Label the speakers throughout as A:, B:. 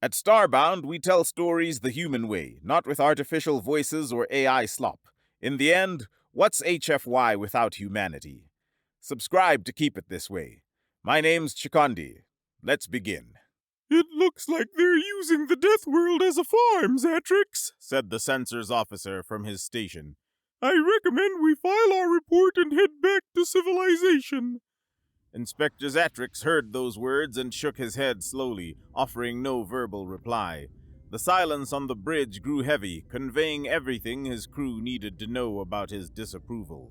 A: At Starbound, we tell stories the human way, not with artificial voices or AI slop. In the end, what's HFY without humanity? Subscribe to keep it this way. My name's Chikondi. Let's begin.
B: It looks like they're using the Death World as a farm, Zatrix,
A: Said the censor's officer from his station.
B: I recommend we file our report and head back to civilization.
A: Inspector Zatrix heard those words and shook his head slowly, offering no verbal reply. The silence on the bridge grew heavy, conveying everything his crew needed to know about his disapproval.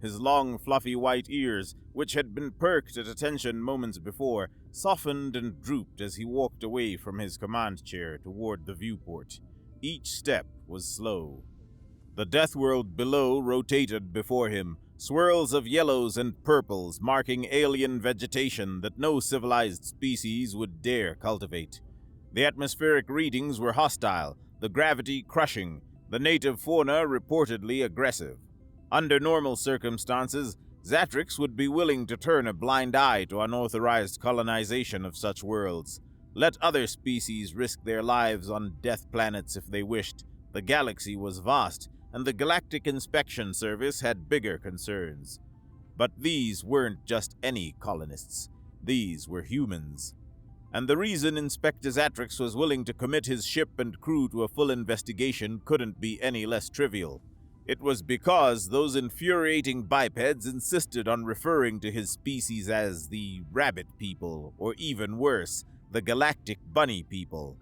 A: His long, fluffy white ears, which had been perked at attention moments before, softened and drooped as he walked away from his command chair toward the viewport. Each step was slow. The death world below rotated before him, swirls of yellows and purples marking alien vegetation that no civilized species would dare cultivate. The atmospheric readings were hostile, the gravity crushing, the native fauna reportedly aggressive. Under normal circumstances, Zatrix would be willing to turn a blind eye to unauthorized colonization of such worlds. Let other species risk their lives on death planets if they wished. The galaxy was vast, and the Galactic Inspection Service had bigger concerns. But these weren't just any colonists. These were humans. And the reason Inspector Zatrix was willing to commit his ship and crew to a full investigation couldn't be any less trivial. It was because those infuriating bipeds insisted on referring to his species as the Rabbit People, or even worse, the Galactic Bunny People.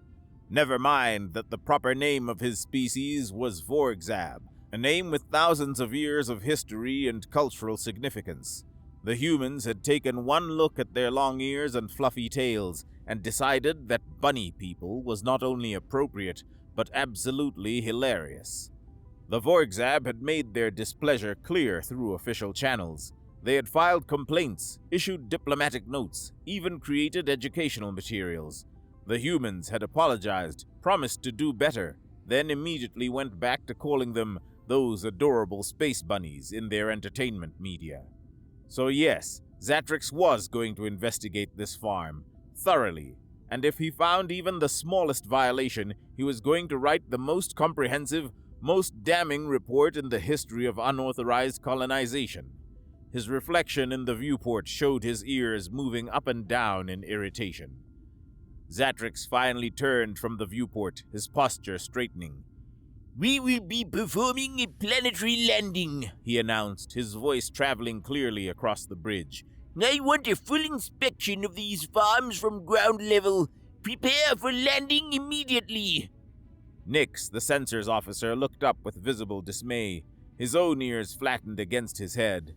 A: Never mind that the proper name of his species was Vorgzab, a name with thousands of years of history and cultural significance. The humans had taken one look at their long ears and fluffy tails and decided that Bunny People was not only appropriate, but absolutely hilarious. The Vorgzab had made their displeasure clear through official channels. They had filed complaints, issued diplomatic notes, even created educational materials. The humans had apologized, promised to do better, then immediately went back to calling them those adorable space bunnies in their entertainment media. So yes, Zatrix was going to investigate this farm, thoroughly, and if he found even the smallest violation, he was going to write the most comprehensive, most damning report in the history of unauthorized colonization. His reflection in the viewport showed his ears moving up and down in irritation. Zatrix finally turned from the viewport, his posture straightening.
C: "We will be performing a planetary landing," he announced, his voice traveling clearly across the bridge. "I want a full inspection of these farms from ground level. Prepare for landing immediately."
A: Nix, the censor's officer, looked up with visible dismay, his own ears flattened against his head.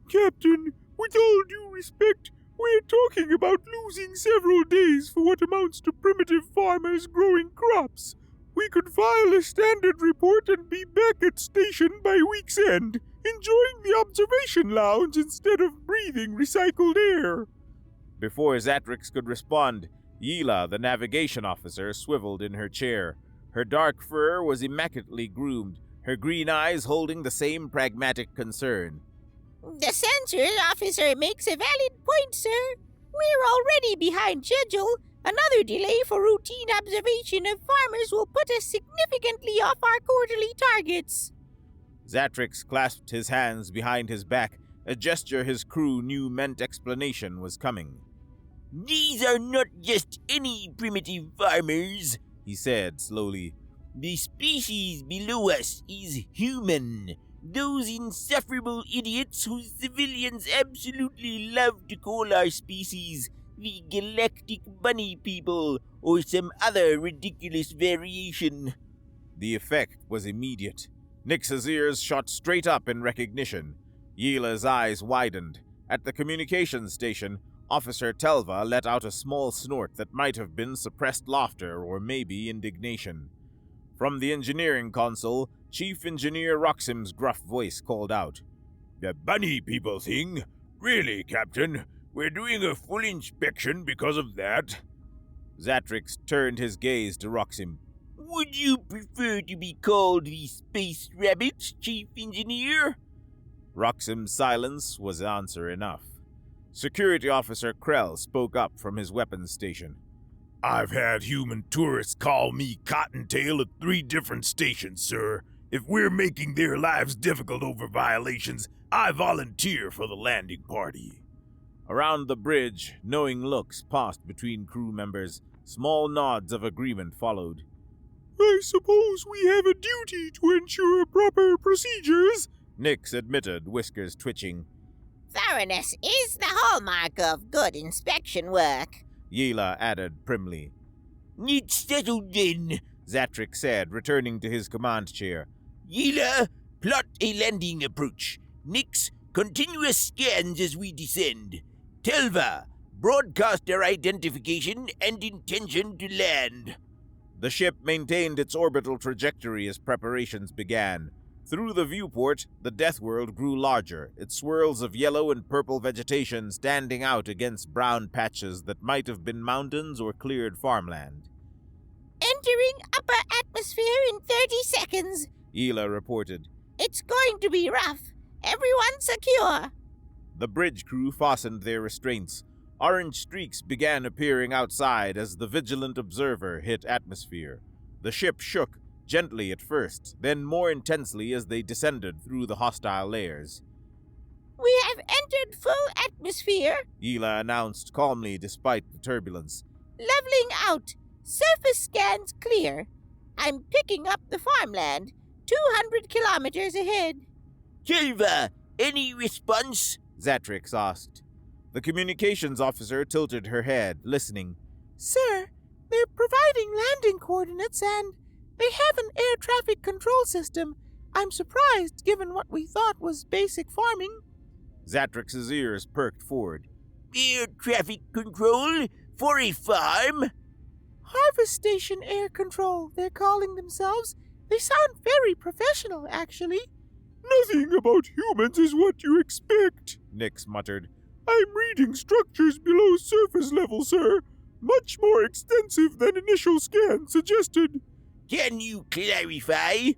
B: Captain, with all due respect, we're talking about losing several days for what amounts to primitive farmers growing crops. We could file a standard report and be back at station by week's end, enjoying the observation lounge instead of breathing recycled air.
A: Before Zatrix could respond, Yila, the navigation officer, swiveled in her chair. Her dark fur was immaculately groomed, her green eyes holding the same pragmatic concern.
D: The censor officer makes a valid point, sir. We're already behind schedule. Another delay for routine observation of farmers will put us significantly off our quarterly targets.
A: Zatrix clasped his hands behind his back, a gesture his crew knew meant explanation was coming.
C: "These are not just any primitive farmers," he said slowly. "The species below us is human. Those insufferable idiots whose civilians absolutely love to call our species the Galactic Bunny People, or some other ridiculous variation."
A: The effect was immediate. Nix's ears shot straight up in recognition. Yila's eyes widened. At the communications station, Officer Telva let out a small snort that might have been suppressed laughter or maybe indignation. From the engineering console, Chief Engineer Roxim's gruff voice called out,
E: "The bunny people thing? Really, Captain? We're doing a full inspection because of that?"
A: Zatrix turned his gaze to Roxim.
C: "Would you prefer to be called the Space Rabbit, Chief Engineer?"
A: Roxim's silence was answer enough. Security Officer Krell spoke up from his weapons station.
E: I've had human tourists call me Cottontail at 3 different stations, sir. If we're making their lives difficult over violations, I volunteer for the landing party.
A: Around the bridge, knowing looks passed between crew members. Small nods of agreement followed.
B: I suppose we have a duty to ensure proper procedures,
A: Nix admitted, whiskers twitching.
D: Thoroughness is the hallmark of good inspection work.
A: Yela added primly.
C: It's settled then,
A: Zatrix said, returning to his command chair.
C: Yela, plot a landing approach. Nix, continuous scans as we descend. Telva, broadcast our identification and intention to land.
A: The ship maintained its orbital trajectory as preparations began. Through the viewport, the Death World grew larger, its swirls of yellow and purple vegetation standing out against brown patches that might have been mountains or cleared farmland.
D: Entering upper atmosphere in 30 seconds.
A: Yela reported.
D: It's going to be rough. Everyone secure.
A: The bridge crew fastened their restraints. Orange streaks began appearing outside as the vigilant observer hit atmosphere. The ship shook, gently at first, then more intensely as they descended through the hostile layers.
D: We have entered full atmosphere.
A: Yela announced calmly despite the turbulence.
D: Leveling out. Surface scans clear. I'm picking up the farmland. 200 kilometers ahead.
C: Telva, any response?
A: Zatrix asked. The communications officer tilted her head, listening.
F: Sir, they're providing landing coordinates and they have an air traffic control system. I'm surprised given what we thought was basic farming.
A: Zatrix's ears perked forward.
C: Air traffic control? For a farm?
F: Harvest station air control, they're calling themselves. They sound very professional, actually.
B: Nothing about humans is what you expect,
A: Nix muttered.
B: I'm reading structures below surface level, sir. Much more extensive than initial scan suggested.
C: Can you clarify?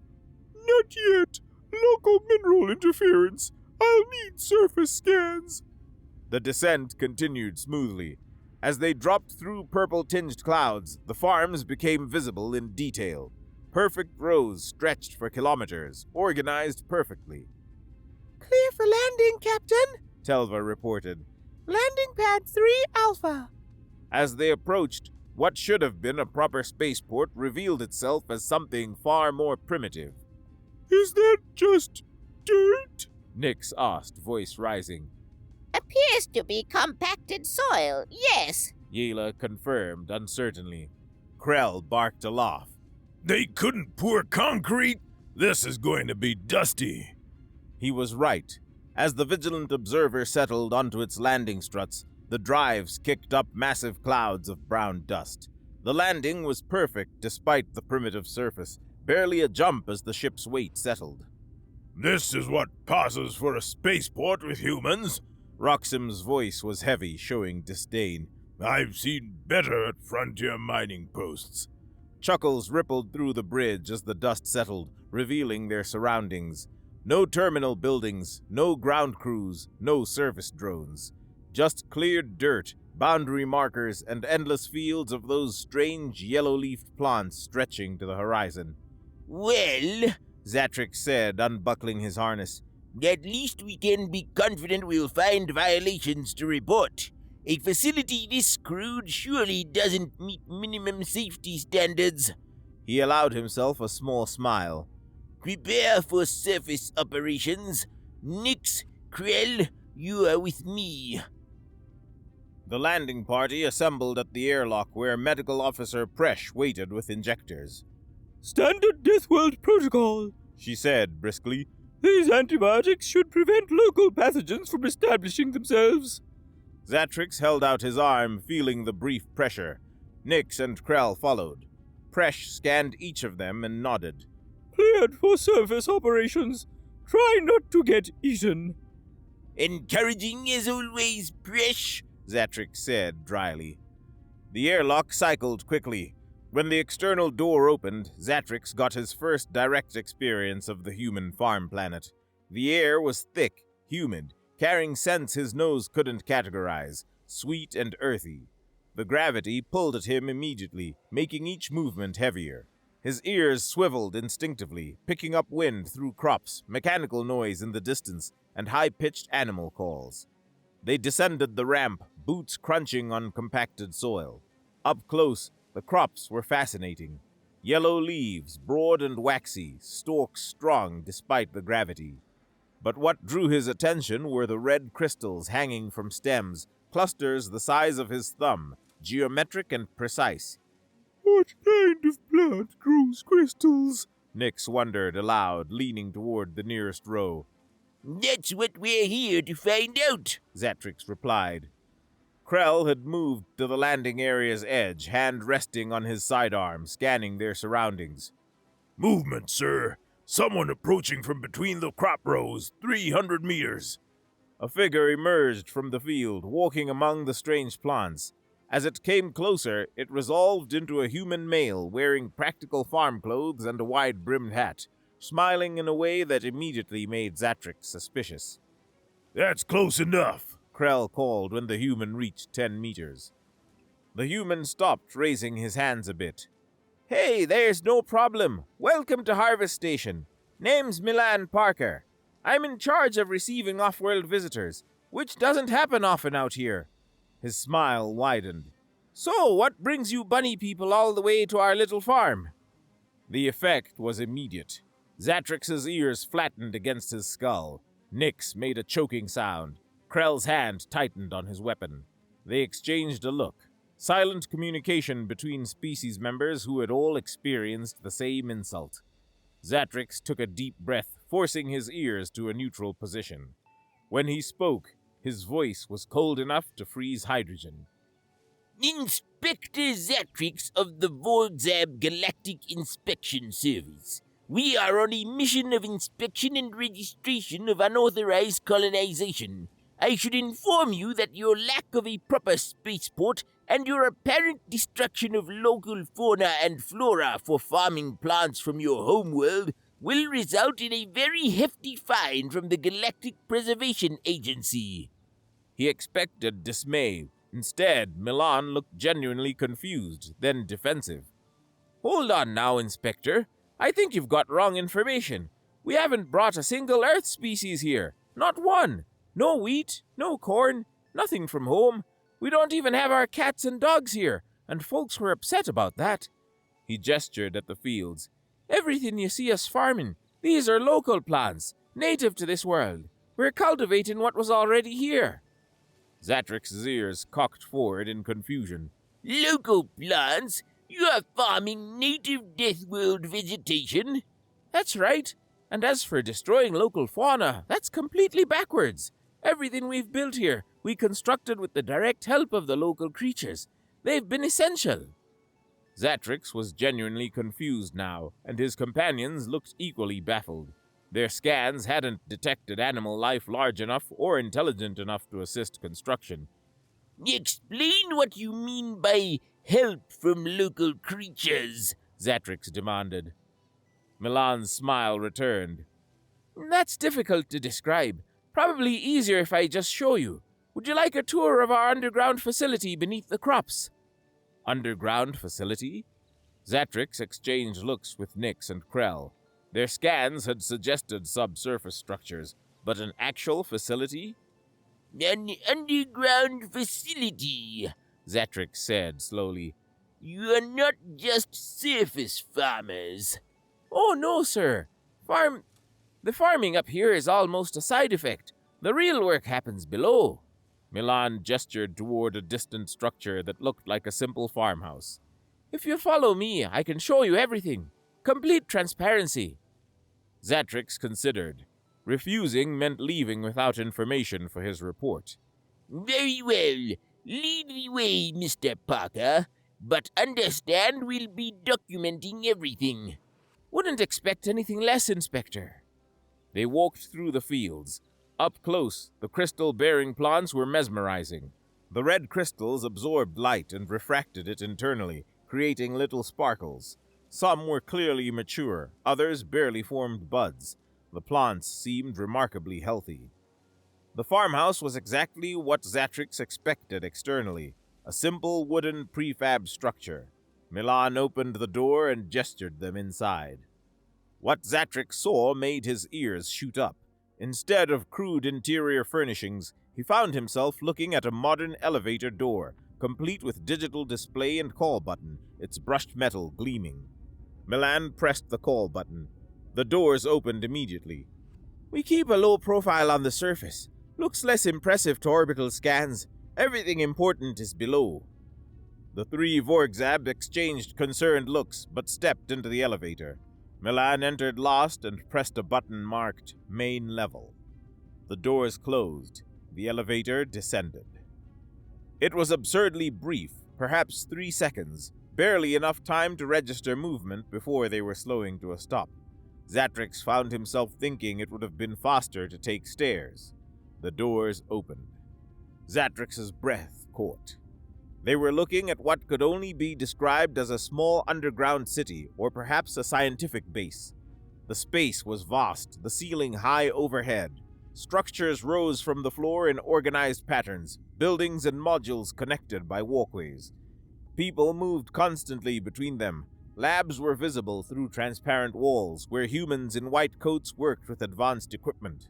B: Not yet. Local mineral interference. I'll need surface scans.
A: The descent continued smoothly. As they dropped through purple-tinged clouds, the farms became visible in detail. Perfect rows stretched for kilometers, organized perfectly.
F: Clear for landing, Captain,
A: Telva reported.
F: Landing pad 3 Alpha.
A: As they approached, what should have been a proper spaceport revealed itself as something far more primitive.
B: Is that just dirt?
A: Nix asked, voice rising.
D: Appears to be compacted soil, yes.
A: Yela confirmed uncertainly. Krell barked aloft.
E: They couldn't pour concrete? This is going to be dusty.
A: He was right. As the vigilant observer settled onto its landing struts, the drives kicked up massive clouds of brown dust. The landing was perfect despite the primitive surface, barely a jump as the ship's weight settled.
E: This is what passes for a spaceport with humans.
A: Roxim's voice was heavy, showing disdain.
E: I've seen better at frontier mining posts.
A: Chuckles rippled through the bridge as the dust settled, revealing their surroundings. No terminal buildings, no ground crews, no service drones. Just cleared dirt, boundary markers, and endless fields of those strange yellow-leafed plants stretching to the horizon.
C: Well,
A: Zatrix said, unbuckling his harness.
C: at least we can be confident we'll find violations to report. A facility this crude surely doesn't meet minimum safety standards.
A: He allowed himself a small smile.
C: Prepare for surface operations. Nix, Krell, you are with me.
A: The landing party assembled at the airlock where Medical Officer Presh waited with injectors.
B: Standard Death World protocol,
A: She said briskly.
B: These antibiotics should prevent local pathogens from establishing themselves.
A: Zatrix held out his arm, feeling the brief pressure. Nix and Krell followed. Presh scanned each of them and nodded.
B: Cleared for surface operations. Try not to get eaten.
C: Encouraging as always, Presh,
A: Zatrix said dryly. The airlock cycled quickly. When the external door opened, Zatrix got his first direct experience of the human farm planet. The air was thick, humid, carrying scents his nose couldn't categorize, sweet and earthy. The gravity pulled at him immediately, making each movement heavier. His ears swiveled instinctively, picking up wind through crops, mechanical noise in the distance, and high-pitched animal calls. They descended the ramp, boots crunching on compacted soil. Up close, the crops were fascinating. Yellow leaves, broad and waxy, stalks strong despite the gravity. But what drew his attention were the red crystals hanging from stems, clusters the size of his thumb, geometric and precise.
B: What kind of plant grows crystals?
A: Nix wondered aloud, leaning toward the nearest row.
C: That's what we're here to find out,
A: Zatrix replied. Krell had moved to the landing area's edge, hand resting on his sidearm, scanning their surroundings.
E: Movement, sir. Someone approaching from between the crop rows, 300 meters.
A: A figure emerged from the field, walking among the strange plants. As it came closer, it resolved into a human male wearing practical farm clothes and a wide-brimmed hat, smiling in a way that immediately made Zatrix suspicious.
E: That's close enough,
A: Krell called when the human reached 10 meters. The human stopped, raising his hands a bit. Hey, there's no problem. Welcome to Harvest Station. Name's Milan Parker. I'm in charge of receiving off-world visitors, which doesn't happen often out here. His smile widened. So, what brings you bunny people all the way to our little farm? The effect was immediate. Zatrix's ears flattened against his skull. Nix made a choking sound. Krell's hand tightened on his weapon. They exchanged a look. Silent communication between species members who had all experienced the same insult. Zatrix took a deep breath, forcing his ears to a neutral position. When he spoke, his voice was cold enough to freeze hydrogen.
C: Inspector Zatrix of the Vorzab Galactic Inspection Service. We are on a mission of inspection and registration of unauthorized colonization. I should inform you that your lack of a proper spaceport and your apparent destruction of local fauna and flora for farming plants from your homeworld will result in a very hefty fine from the Galactic Preservation Agency.
A: He expected dismay. Instead, Milan looked genuinely confused, then defensive. Hold on now, Inspector. I think you've got wrong information. We haven't brought a single Earth species here. Not one. No wheat, no corn, nothing from home. We don't even have our cats and dogs here, and folks were upset about that. He gestured at the fields. Everything you see us farming, these are local plants, native to this world. We're cultivating what was already here. Zatrix's ears cocked forward in confusion.
C: Local plants? You are farming native Death World vegetation?
A: That's right. And as for destroying local fauna, that's completely backwards. Everything we've built here, we constructed with the direct help of the local creatures. They've been essential. Zatrix was genuinely confused now, and his companions looked equally baffled. Their scans hadn't detected animal life large enough or intelligent enough to assist construction.
C: Explain what you mean by help from local creatures,
A: Zatrix demanded. Milan's smile returned. That's difficult to describe. Probably easier if I just show you. Would you like a tour of our underground facility beneath the crops? Underground facility? Zatrix exchanged looks with Nix and Krell. Their scans had suggested subsurface structures, but an actual facility?
C: An underground facility,
A: Zatrix said slowly.
C: You are not just surface farmers.
A: Oh, no, sir. The farming up here is almost a side effect. The real work happens below. Milan gestured toward a distant structure that looked like a simple farmhouse. If you follow me, I can show you everything. Complete transparency. Zatrix considered. Refusing meant leaving without information for his report.
C: Very well. Lead the way, Mr. Parker. But understand we'll be documenting everything.
A: Wouldn't expect anything less, Inspector. They walked through the fields. Up close, the crystal-bearing plants were mesmerizing. The red crystals absorbed light and refracted it internally, creating little sparkles. Some were clearly mature, others barely formed buds. The plants seemed remarkably healthy. The farmhouse was exactly what Zatrix expected externally, a simple wooden prefab structure. Milan opened the door and gestured them inside. What Zatrix saw made his ears shoot up. Instead of crude interior furnishings, he found himself looking at a modern elevator door, complete with digital display and call button, its brushed metal gleaming. Milan pressed the call button. The doors opened immediately.
C: We keep a low profile on the surface. Looks less impressive to orbital scans. Everything important is below.
A: The three Vorgzab exchanged concerned looks, but stepped into the elevator. Milan entered last and pressed a button marked Main Level. The doors closed. The elevator descended. It was absurdly brief, perhaps 3 seconds, barely enough time to register movement before they were slowing to a stop. Zatrix found himself thinking it would have been faster to take stairs. The doors opened. Zatrix's breath caught. They were looking at what could only be described as a small underground city, or perhaps a scientific base. The space was vast, the ceiling high overhead. Structures rose from the floor in organized patterns, buildings and modules connected by walkways. People moved constantly between them. Labs were visible through transparent walls, where humans in white coats worked with advanced equipment.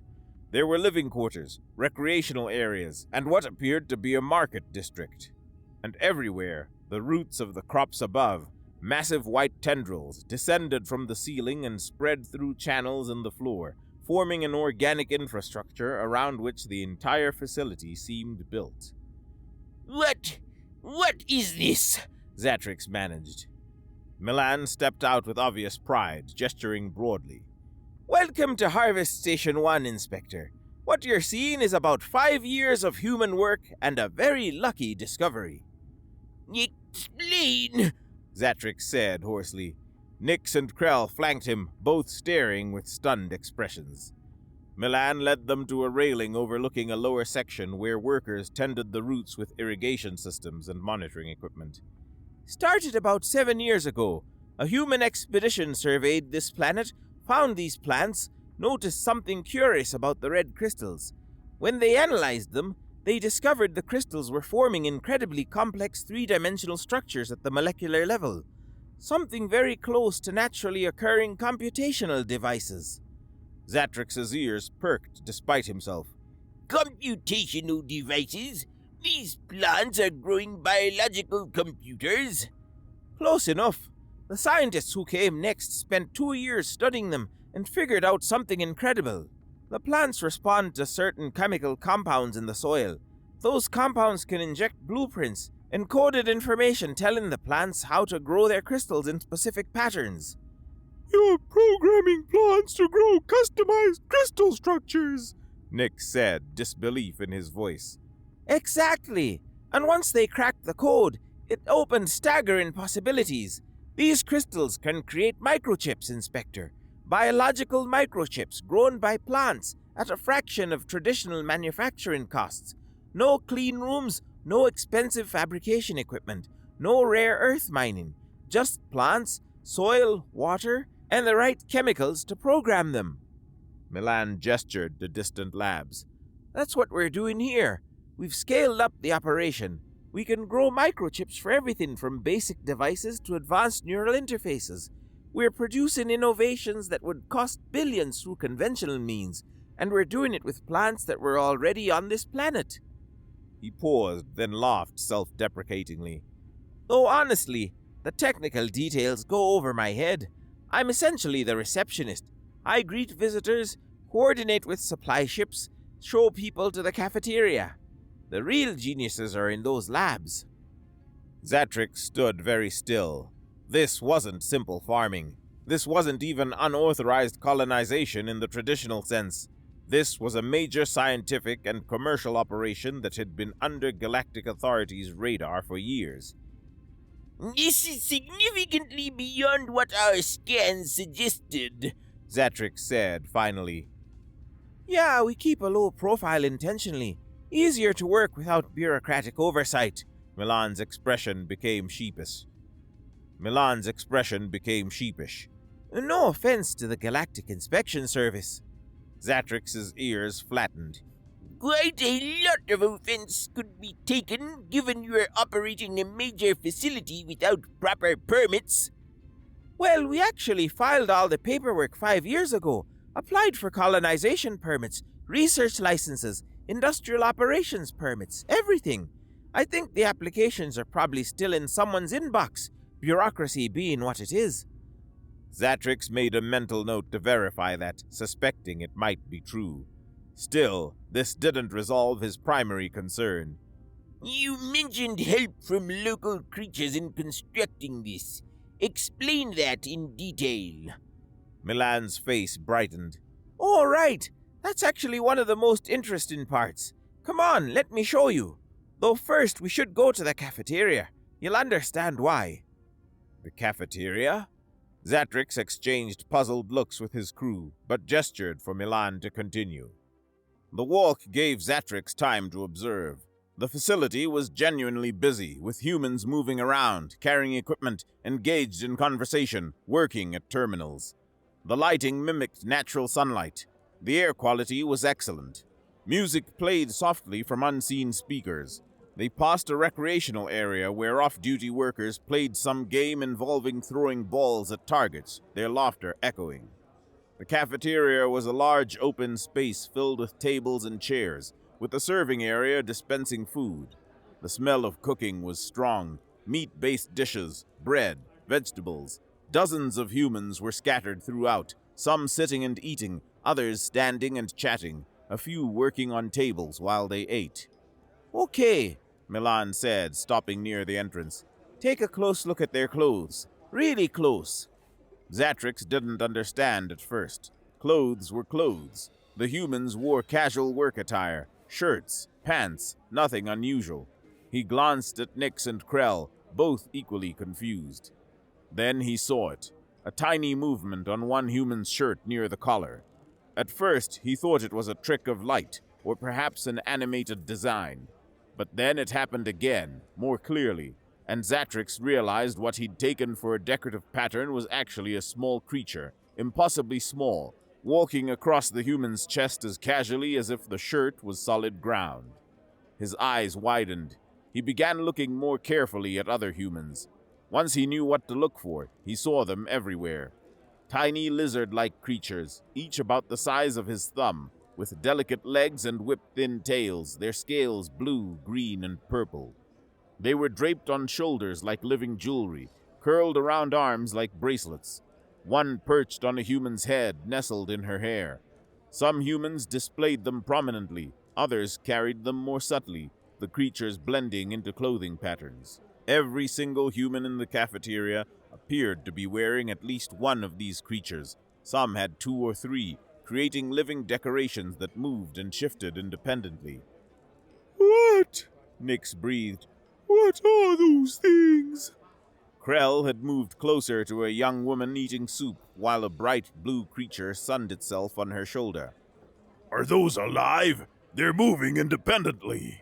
A: There were living quarters, recreational areas, and what appeared to be a market district. And everywhere, the roots of the crops above, massive white tendrils, descended from the ceiling and spread through channels in the floor, forming an organic infrastructure around which the entire facility seemed built.
C: What is this?
A: Zatrix managed. Milan stepped out with obvious pride, gesturing broadly.
C: Welcome to Harvest Station 1, Inspector. What you're seeing is about 5 years of human work and a very lucky discovery.
D: Explain,
A: Zatrix said hoarsely. Nix and Krell flanked him, both staring with stunned expressions. Milan led them to a railing overlooking a lower section where workers tended the roots with irrigation systems and monitoring equipment.
C: Started about 7 years ago. A human expedition surveyed this planet, found these plants, noticed something curious about the red crystals. When they analyzed them, they discovered the crystals were forming incredibly complex three-dimensional structures at the molecular level. Something very close to naturally occurring computational devices.
A: Zatrix's ears perked despite himself.
C: Computational devices? These plants are growing biological computers? Close enough. The scientists who came next spent 2 years studying them and figured out something incredible. The plants respond to certain chemical compounds in the soil. Those compounds can inject blueprints, encoded information telling the plants how to grow their crystals in specific patterns.
B: You're programming plants to grow customized crystal structures,
A: Nick said, disbelief in his voice.
C: Exactly. And once they cracked the code, it opened staggering possibilities. These crystals can create microchips, Inspector. Biological microchips grown by plants at a fraction of traditional manufacturing costs. No clean rooms, no expensive fabrication equipment, no rare earth mining. Just plants, soil, water, and the right chemicals to program them.
A: Milan gestured to distant labs.
C: That's what we're doing here. We've scaled up the operation. We can grow microchips for everything from basic devices to advanced neural interfaces. We're producing innovations that would cost billions through conventional means, and we're doing it with plants that were already on this planet.
A: He paused, then laughed self-deprecatingly.
C: Though honestly, the technical details go over my head. I'm essentially the receptionist. I greet visitors, coordinate with supply ships, show people to the cafeteria. The real geniuses are in those labs.
A: Zatrix stood very still. This wasn't simple farming. This wasn't even unauthorized colonization in the traditional sense. This was a major scientific and commercial operation that had been under galactic authorities' radar for years.
C: This is significantly beyond what our scans suggested,
A: Zatrix said finally.
C: Yeah, we keep a low profile intentionally. Easier to work without bureaucratic oversight.
A: Milan's expression became sheepish.
C: No offense to the Galactic Inspection Service.
A: Zatrix's ears flattened.
C: Quite a lot of offense could be taken given you are operating a major facility without proper permits.
G: Well, we actually filed all the paperwork 5 years ago, applied for colonization permits, research licenses, industrial operations permits, everything. I think the applications are probably still in someone's inbox, bureaucracy being what it is.
A: Zatrix made a mental note to verify that, suspecting it might be true. Still, this didn't resolve his primary concern.
C: You mentioned help from local creatures in constructing this. Explain that in detail.
A: Milan's face brightened.
G: Oh, right. That's actually one of the most interesting parts. Come on, let me show you. Though first, we should go to the cafeteria. You'll understand why.
A: The cafeteria? Zatrix exchanged puzzled looks with his crew, but gestured for Milan to continue. The walk gave Zatrix time to observe. The facility was genuinely busy, with humans moving around, carrying equipment, engaged in conversation, working at terminals. The lighting mimicked natural sunlight. The air quality was excellent. Music played softly from unseen speakers. They passed a recreational area where off-duty workers played some game involving throwing balls at targets, their laughter echoing. The cafeteria was a large open space filled with tables and chairs, with the serving area dispensing food. The smell of cooking was strong. Meat-based dishes, bread, vegetables. Dozens of humans were scattered throughout, some sitting and eating, others standing and chatting, a few working on tables while they ate.
G: Okay,
A: Milan said, stopping near the entrance.
G: Take a close look at their clothes. Really close.
A: Zatrix didn't understand at first. Clothes were clothes. The humans wore casual work attire, shirts, pants, nothing unusual. He glanced at Nyx and Krell, both equally confused. Then he saw it, a tiny movement on one human's shirt near the collar. At first, he thought it was a trick of light, or perhaps an animated design. But then it happened again, more clearly, and Zatrix realized what he'd taken for a decorative pattern was actually a small creature, impossibly small, walking across the human's chest as casually as if the shirt was solid ground. His eyes widened. He began looking more carefully at other humans. Once he knew what to look for, he saw them everywhere. Tiny lizard-like creatures, each about the size of his thumb, with delicate legs and whip-thin tails, their scales blue, green, and purple. They were draped on shoulders like living jewelry, curled around arms like bracelets. One perched on a human's head, nestled in her hair. Some humans displayed them prominently, others carried them more subtly, the creatures blending into clothing patterns. Every single human in the cafeteria appeared to be wearing at least one of these creatures. Some had 2 or 3, creating living decorations that moved and shifted independently.
B: What?
A: Nyx breathed.
B: What are those things?
A: Krell had moved closer to a young woman eating soup, while a bright blue creature sunned itself on her shoulder.
E: Are those alive? They're moving independently.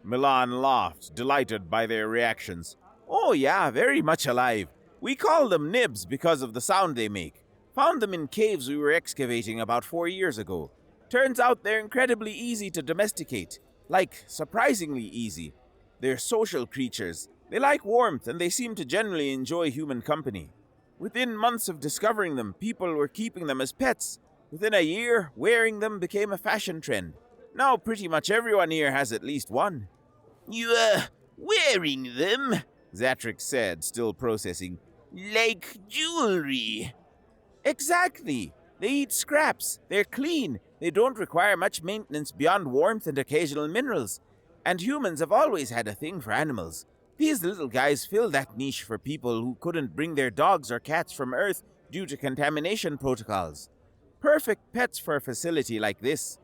A: Milan laughed, delighted by their reactions.
G: Oh yeah, very much alive. We call them nibs because of the sound they make. Found them in caves we were excavating about 4 years ago. Turns out they're incredibly easy to domesticate. Like, surprisingly easy. They're social creatures. They like warmth, and they seem to generally enjoy human company. Within months of discovering them, people were keeping them as pets. Within a year, wearing them became a fashion trend. Now pretty much everyone here has at least one.
C: You're wearing them?
A: Zatrix said, still processing.
C: Like jewelry.
G: Exactly. They eat scraps. They're clean. They don't require much maintenance beyond warmth and occasional minerals. And humans have always had a thing for animals. These little guys fill that niche for people who couldn't bring their dogs or cats from Earth due to contamination protocols. Perfect pets for a facility like this.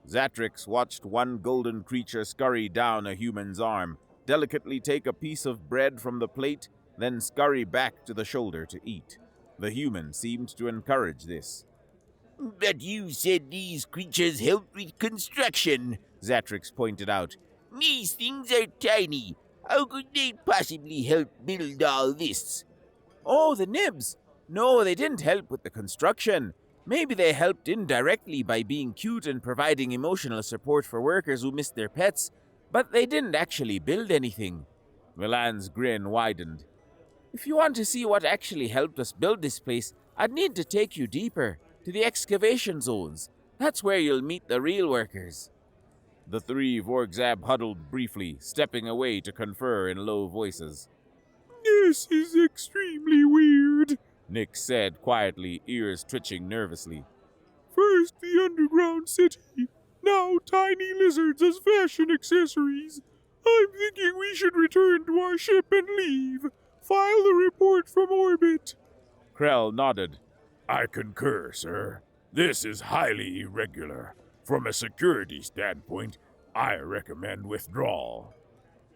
A: Zatrix watched one golden creature scurry down a human's arm, delicately take a piece of bread from the plate, then scurry back to the shoulder to eat. The human seemed to encourage this.
C: But you said these creatures help with construction, Zatrix pointed out. These things are tiny. How could they possibly help build all this?
G: Oh, the nibs! No, they didn't help with the construction. Maybe they helped indirectly by being cute and providing emotional support for workers who missed their pets, but they didn't actually build anything. Milan's grin widened. If you want to see what actually helped us build this place, I'd need to take you deeper, to the excavation zones. That's where you'll meet the real workers. The three Vorgzab huddled briefly, stepping away to confer in low voices.
B: This is extremely weird,
A: Nick said quietly, ears twitching nervously.
B: First the underground city, now tiny lizards as fashion accessories. I'm thinking we should return to our ship and leave. File the report from orbit.
A: Krell nodded.
E: I concur, sir. This is highly irregular. From a security standpoint, I recommend withdrawal.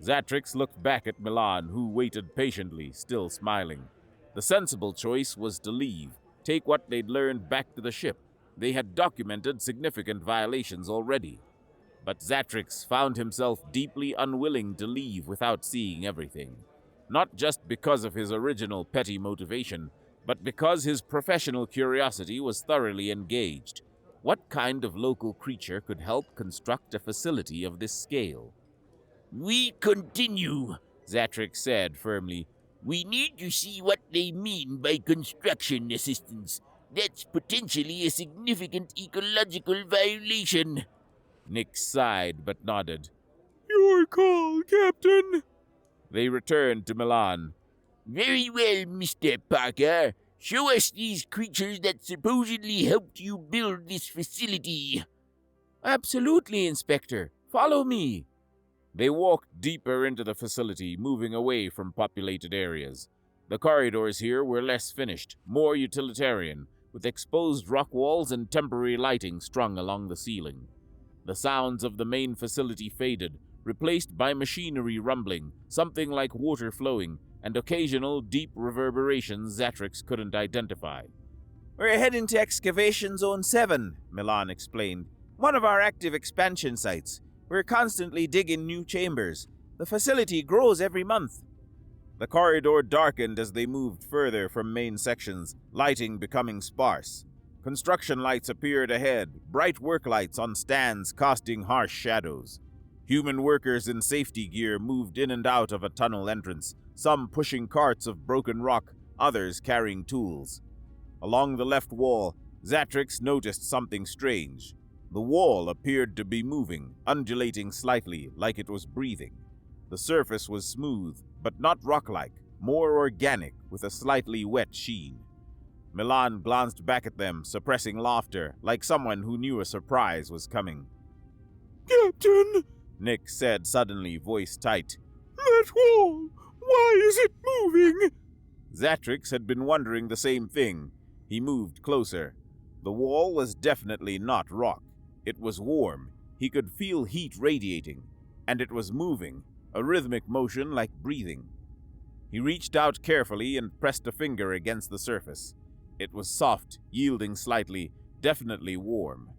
A: Zatrix looked back at Milan, who waited patiently, still smiling. The sensible choice was to leave, take what they'd learned back to the ship. They had documented significant violations already. But Zatrix found himself deeply unwilling to leave without seeing everything. Not just because of his original petty motivation, but because his professional curiosity was thoroughly engaged. What kind of local creature could help construct a facility of this scale?
C: We continue,
A: Zatrix said firmly.
C: We need to see what they mean by construction assistance. That's potentially a significant ecological violation.
A: Nick sighed but nodded.
B: Your call, Captain.
A: They returned to Milan.
C: Very well, Mr. Parker. Show us these creatures that supposedly helped you build this facility.
A: Absolutely, Inspector. Follow me. They walked deeper into the facility, moving away from populated areas. The corridors here were less finished, more utilitarian, with exposed rock walls and temporary lighting strung along the ceiling. The sounds of the main facility faded, replaced by machinery rumbling, something like water flowing, and occasional deep reverberations Zatrix couldn't identify.
G: We're heading to Excavation Zone 7, Milan explained. One of our active expansion sites. We're constantly digging new chambers. The facility grows every month.
A: The corridor darkened as they moved further from main sections, lighting becoming sparse. Construction lights appeared ahead, bright work lights on stands casting harsh shadows. Human workers in safety gear moved in and out of a tunnel entrance, some pushing carts of broken rock, others carrying tools. Along the left wall, Zatrix noticed something strange. The wall appeared to be moving, undulating slightly, like it was breathing. The surface was smooth, but not rock-like, more organic, with a slightly wet sheen. Milan glanced back at them, suppressing laughter, like someone who knew a surprise was coming.
B: Captain,
A: Nick said suddenly, voice tight.
B: That wall! Why is it moving?
A: Zatrix had been wondering the same thing. He moved closer. The wall was definitely not rock. It was warm. He could feel heat radiating. And it was moving, a rhythmic motion like breathing. He reached out carefully and pressed a finger against the surface. It was soft, yielding slightly, definitely warm.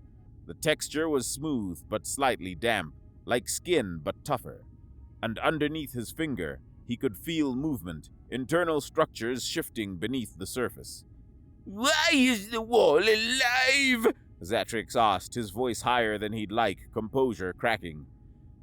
A: The texture was smooth but slightly damp, like skin but tougher. And underneath his finger, he could feel movement, internal structures shifting beneath the surface.
C: Why is the wall alive?
A: Zatrix asked, his voice higher than he'd like, composure cracking.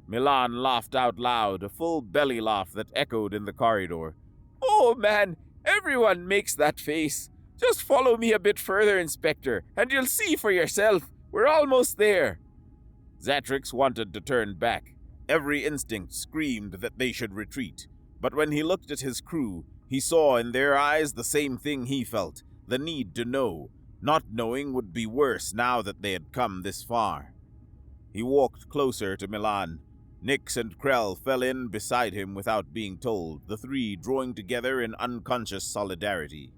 A: Milan laughed out loud, a full belly laugh that echoed in the corridor.
G: Oh man, everyone makes that face. Just follow me a bit further, Inspector, and you'll see for yourself. We're almost there.
A: Zatrix wanted to turn back. Every instinct screamed that they should retreat. But when he looked at his crew, he saw in their eyes the same thing he felt, the need to know. Not knowing would be worse now that they had come this far. He walked closer to Milan. Nix and Krell fell in beside him without being told, the three drawing together in unconscious solidarity.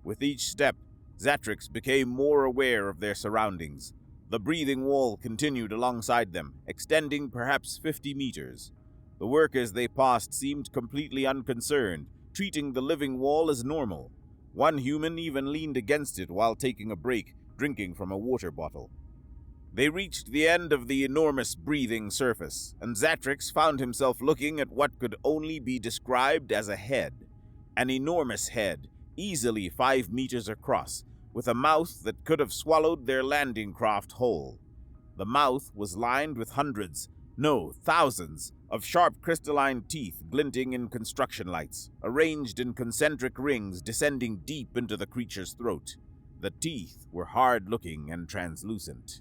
A: With each step, Zatrix became more aware of their surroundings. The breathing wall continued alongside them, extending perhaps 50 meters. The workers they passed seemed completely unconcerned, treating the living wall as normal. One human even leaned against it while taking a break, drinking from a water bottle. They reached the end of the enormous breathing surface, and Zatrix found himself looking at what could only be described as a head. An enormous head, easily 5 meters across, with a mouth that could have swallowed their landing craft whole. The mouth was lined with hundreds, no, thousands, of sharp crystalline teeth glinting in construction lights, arranged in concentric rings descending deep into the creature's throat. The teeth were hard-looking and translucent.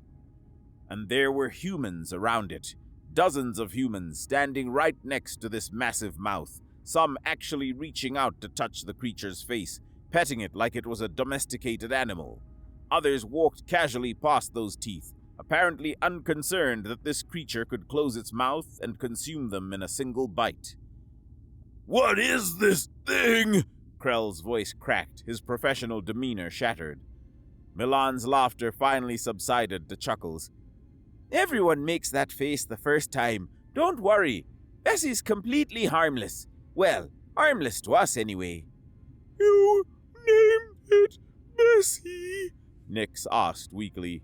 A: And there were humans around it, dozens of humans standing right next to this massive mouth, some actually reaching out to touch the creature's face, petting it like it was a domesticated animal. Others walked casually past those teeth, apparently unconcerned that this creature could close its mouth and consume them in a single bite.
E: What is this thing?
A: Krell's voice cracked, his professional demeanor shattered. Milan's laughter finally subsided to chuckles. Everyone makes that face the first time. Don't worry. Bessie's completely harmless. Well, harmless to us anyway.
B: You named it Bessie?
A: Nix asked weakly.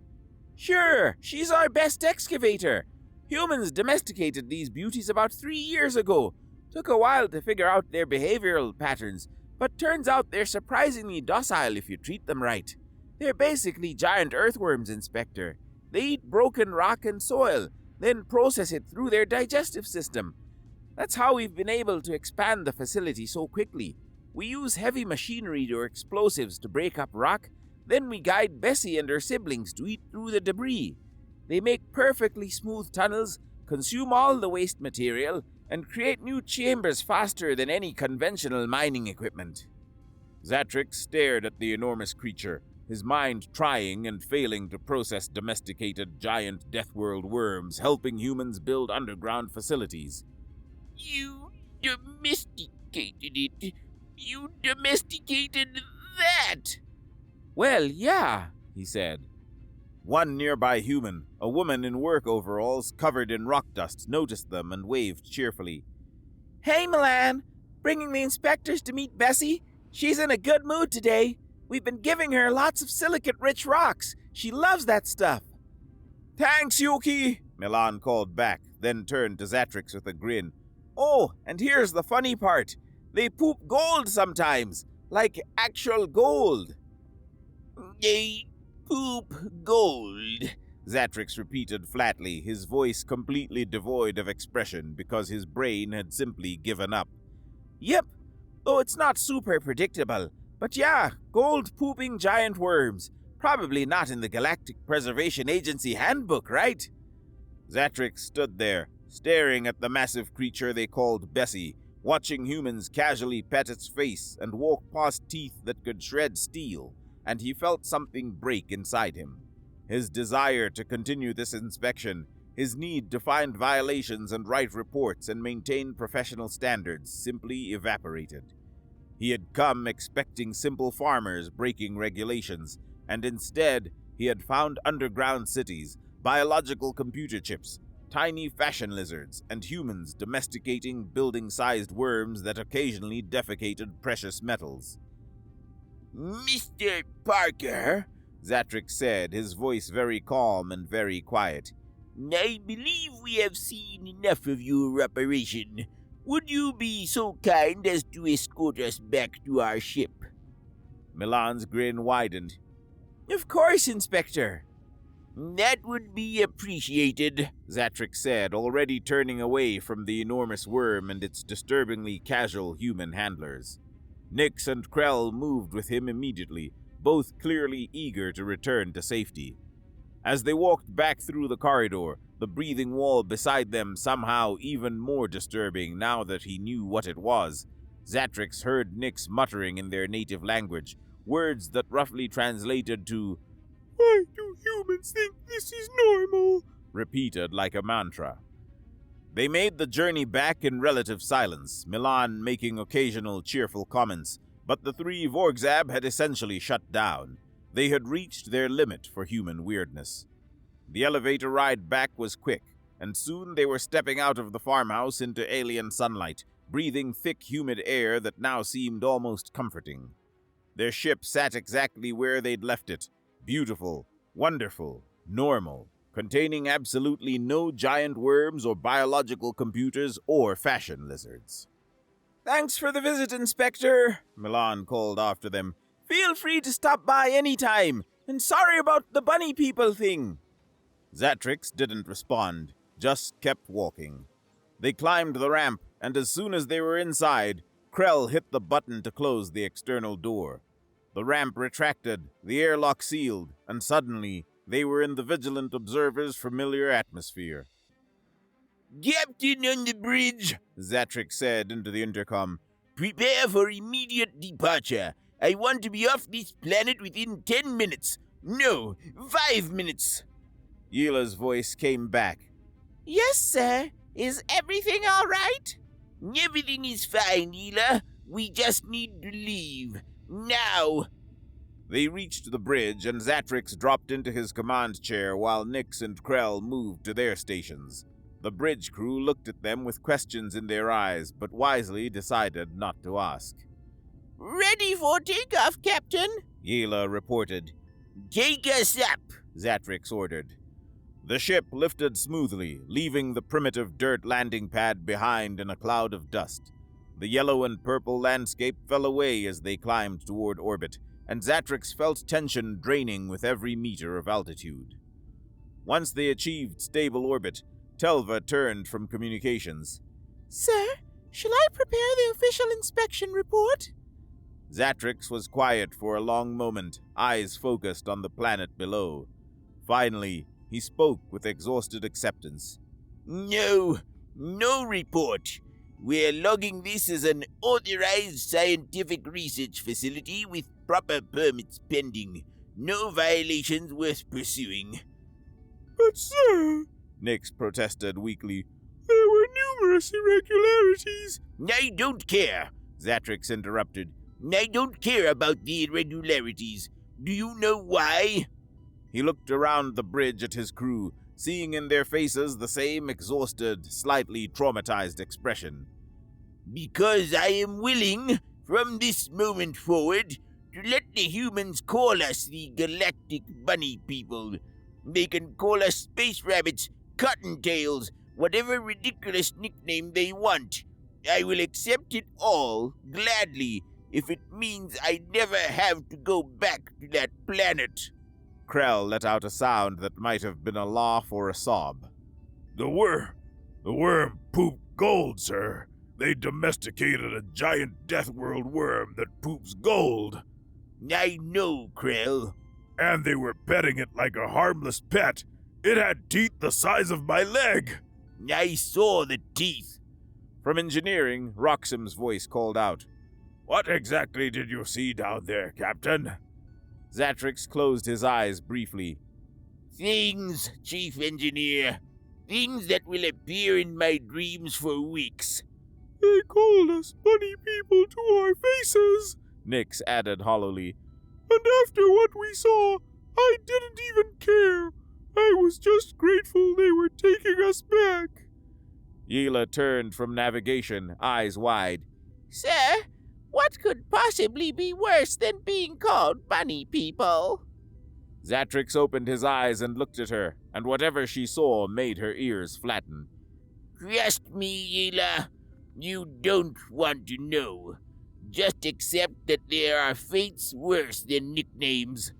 A: Sure, she's our best excavator. Humans domesticated these beauties about 3 years ago. Took a while to figure out their behavioral patterns, but turns out they're surprisingly docile if you treat them right. They're basically giant earthworms, Inspector. They eat broken rock and soil, then process it through their digestive system. That's how we've been able to expand the facility so quickly. We use heavy machinery or explosives to break up rock, then we guide Bessie and her siblings to eat through the debris. They make perfectly smooth tunnels, consume all the waste material, and create new chambers faster than any conventional mining equipment. Zatrix stared at the enormous creature, his mind trying and failing to process domesticated giant Deathworld worms helping humans build underground facilities.
C: You domesticated it. You domesticated that.
A: Well, yeah, he said. One nearby human, a woman in work overalls covered in rock dust, noticed them and waved cheerfully. Hey, Milan! Bringing the inspectors to meet Bessie? She's in a good mood today. We've been giving her lots of silicate-rich rocks. She loves that stuff. Thanks, Yuki, Milan called back, then turned to Zatrix with a grin. Oh, and here's the funny part. They poop gold sometimes, like actual gold.
C: They poop gold,
A: Zatrix repeated flatly, his voice completely devoid of expression because his brain had simply given up. Yep, though it's not super predictable. But yeah, gold-pooping giant worms. Probably not in the Galactic Preservation Agency handbook, right? Zatrix stood there, staring at the massive creature they called Bessie, watching humans casually pet its face and walk past teeth that could shred steel, and he felt something break inside him. His desire to continue this inspection, his need to find violations and write reports and maintain professional standards simply evaporated. He had come expecting simple farmers breaking regulations, and instead he had found underground cities, biological computer chips, tiny fashion lizards, and humans domesticating building-sized worms that occasionally defecated precious metals.
C: Mr. Parker,
A: Zatrix said, his voice very calm and very quiet.
C: I believe we have seen enough of your operation. Would you be so kind as to escort us back to our ship?
A: Milan's grin widened. Of course, Inspector.
C: That would be appreciated,
A: Zatrix said, already turning away from the enormous worm and its disturbingly casual human handlers. Nix and Krell moved with him immediately, both clearly eager to return to safety. As they walked back through the corridor, the breathing wall beside them somehow even more disturbing now that he knew what it was, Zatrix heard Nix muttering in their native language, words that roughly translated to,
B: Why do humans think this is normal?
A: Repeated like a mantra. They made the journey back in relative silence, Milan making occasional cheerful comments, but the three Vorgzab had essentially shut down. They had reached their limit for human weirdness. The elevator ride back was quick, and soon they were stepping out of the farmhouse into alien sunlight, breathing thick, humid air that now seemed almost comforting. Their ship sat exactly where they'd left it, beautiful, wonderful, normal, containing absolutely no giant worms or biological computers or fashion lizards. Thanks for the visit, Inspector, Milan called after them.
G: Feel free to stop by anytime, and sorry about the bunny people thing.
A: Zatrix didn't respond, just kept walking. They climbed the ramp, and as soon as they were inside, Krell hit the button to close the external door. The ramp retracted, the airlock sealed, and suddenly they were in the Vigilant Observer's familiar atmosphere.
C: Captain on the bridge,
A: Zatrix said into the intercom.
C: prepare for immediate departure. I want to be off this planet within 10 minutes. No, 5 minutes.
A: Yila's voice came back.
F: Yes, sir. Is everything all right?
C: Everything is fine, Hila. We just need to leave. Now.
A: They reached the bridge, and Zatrix dropped into his command chair while Nix and Krell moved to their stations. The bridge crew looked at them with questions in their eyes, but wisely decided not to ask.
F: Ready for takeoff, Captain.
A: Yila reported.
C: Take us up,
A: Zatrix ordered. The ship lifted smoothly, leaving the primitive dirt landing pad behind in a cloud of dust. The yellow and purple landscape fell away as they climbed toward orbit, and Zatrix felt tension draining with every meter of altitude. Once they achieved stable orbit, Telva turned from communications.
F: Sir, shall I prepare the official inspection report?
A: Zatrix was quiet for a long moment, eyes focused on the planet below. Finally, he spoke with exhausted acceptance.
C: No report. We're logging this as an authorized scientific research facility with proper permits pending. No violations worth pursuing.
B: But, sir,
A: Nix protested weakly.
B: there were numerous irregularities.
C: I don't care,
A: Zatrix interrupted.
C: I don't care about the irregularities. Do you know why?
A: He looked around the bridge at his crew, seeing in their faces the same exhausted, slightly traumatized expression.
C: Because I am willing, from this moment forward, to let the humans call us the Galactic Bunny People. They can call us Space Rabbits, Cottontails, whatever ridiculous nickname they want. I will accept it all, gladly, if it means I never have to go back to that planet.
A: Krell let out a sound that might have been a laugh or a sob.
E: The worm pooped gold, sir. They domesticated a giant Death World worm that poops gold.
C: I know, Krell.
E: And they were petting it like a harmless pet. It had teeth the size of my leg.
C: I saw the teeth.
A: From engineering, Roxham's voice called out.
E: What exactly did you see down there, Captain?
A: Zatrix closed his eyes briefly.
C: Things, Chief Engineer. Things that will appear in my dreams for weeks.
B: They called us bunny people to our faces.
A: Nix added hollowly.
B: And after what we saw, I didn't even care. I was just grateful they were taking us back.
A: Yila turned from navigation, eyes wide.
F: Sir, what could possibly be worse than being called bunny people?
A: Zatrix opened his eyes and looked at her, and whatever she saw made her ears flatten.
C: Trust me, Yila. You don't want to know. Just accept that there are fates worse than nicknames.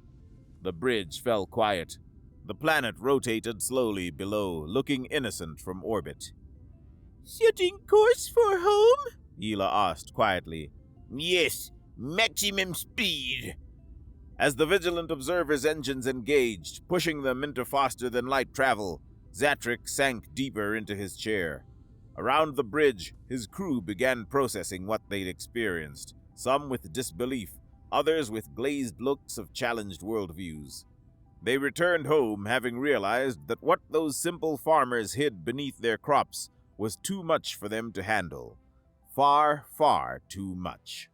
A: The bridge fell quiet. The planet rotated slowly below, looking innocent from orbit.
F: Setting course for home?
A: Yila asked quietly.
C: Yes, maximum speed.
A: As the Vigilant Observer's engines engaged, pushing them into faster-than-light travel, Zatrix sank deeper into his chair. Around the bridge, his crew began processing what they'd experienced, some with disbelief, others with glazed looks of challenged worldviews. They returned home having realized that what those simple farmers hid beneath their crops was too much for them to handle. Far, far too much.